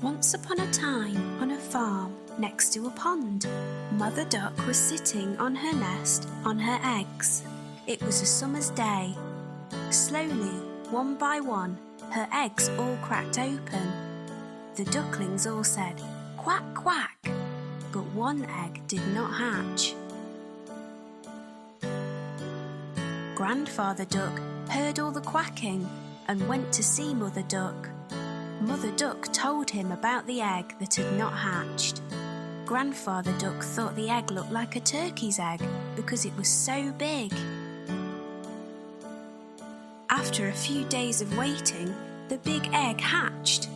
Once upon a time, on a farm next to a pond, Mother Duck was sitting on her nest on her eggs. It was a summer's day. Slowly, one by one, her eggs all cracked open. The ducklings all said, "Quack, quack," but one egg did not hatch. Grandfather Duck heard all the quacking and went to see Mother Duck. Mother Duck told him about the egg that had not hatched. Grandfather Duck thought the egg looked like a turkey's egg because it was so big. After a few days of waiting, the big egg hatched.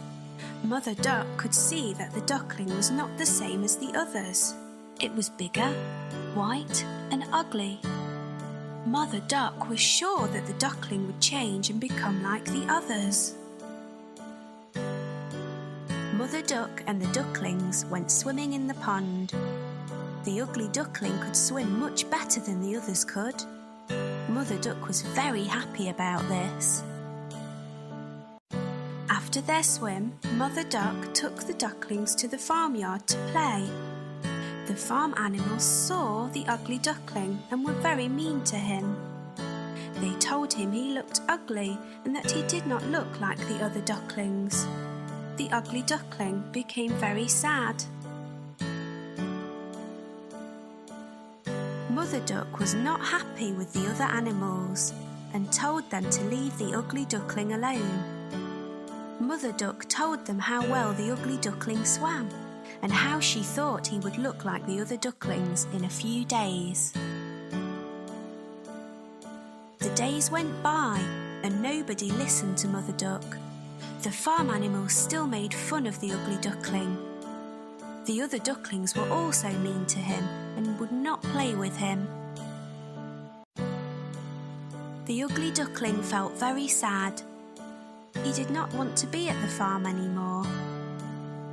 Mother Duck could see that the duckling was not the same as the others. It was bigger, white, and ugly. Mother Duck was sure that the duckling would change and become like the others. Mother Duck and the ducklings went swimming in the pond. The ugly duckling could swim much better than the others could. Mother Duck was very happy about this. After their swim, Mother Duck took the ducklings to the farmyard to play. The farm animals saw the ugly duckling and were very mean to him. They told him he looked ugly and that he did not look like the other ducklings. The ugly duckling became very sad. Mother Duck was not happy with the other animals and told them to leave the ugly duckling alone. Mother Duck told them how well the ugly duckling swam and how she thought he would look like the other ducklings in a few days. The days went by and nobody listened to Mother Duck. The farm animals still made fun of the ugly duckling. The other ducklings were also mean to him and would not play with him. The ugly duckling felt very sad. He did not want to be at the farm anymore.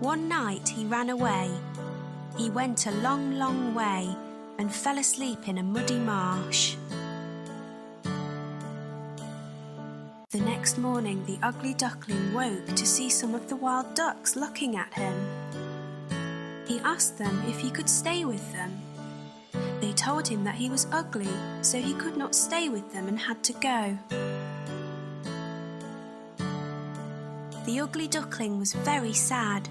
One night he ran away. He went a long, long way and fell asleep in a muddy marsh. The next morning, the ugly duckling woke to see some of the wild ducks looking at him. He asked them if he could stay with them. They told him that he was ugly, so he could not stay with them and had to go. The ugly duckling was very sad.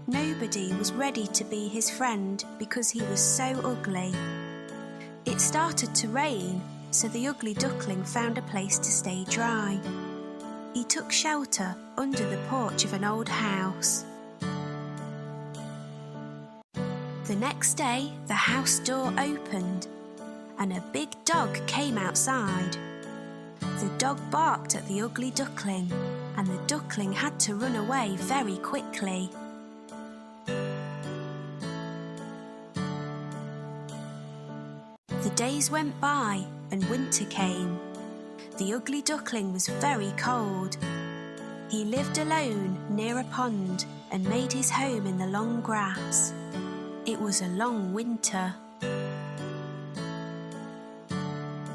Nobody was ready to be his friend because he was so ugly. It started to rain, so the ugly duckling found a place to stay dry. He took shelter under the porch of an old house. The next day, the house door opened and a big dog came outside. The dog barked at the ugly duckling and the duckling had to run away very quickly. The days went by and winter came. The ugly duckling was very cold. He lived alone near a pond and made his home in the long grass. It was a long winter.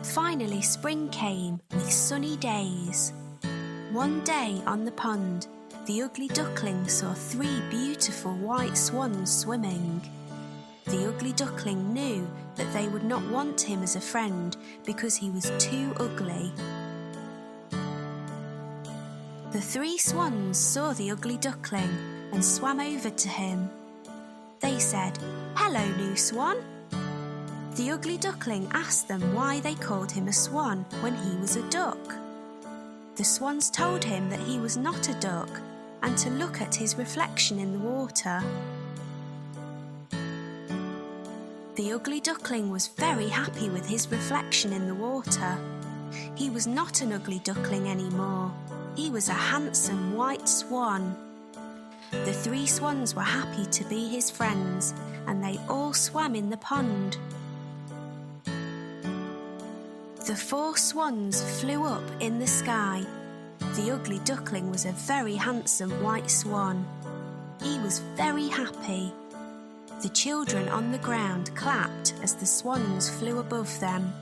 Finally, spring came with sunny days. One day on the pond, the ugly duckling saw 3 beautiful white swans swimming. The ugly duckling knew that they would not want him as a friend because he was too ugly. The 3 swans saw the ugly duckling and swam over to him. They said, "Hello, new swan." The ugly duckling asked them why they called him a swan when he was a duck. The swans told him that he was not a duck and to look at his reflection in the water. The ugly duckling was very happy with his reflection in the water. He was not an ugly duckling anymore. He was a handsome white swan. The 3 swans were happy to be his friends, and they all swam in the pond. The 4 swans flew up in the sky. The ugly duckling was a very handsome white swan. He was very happy. The children on the ground clapped as the swans flew above them.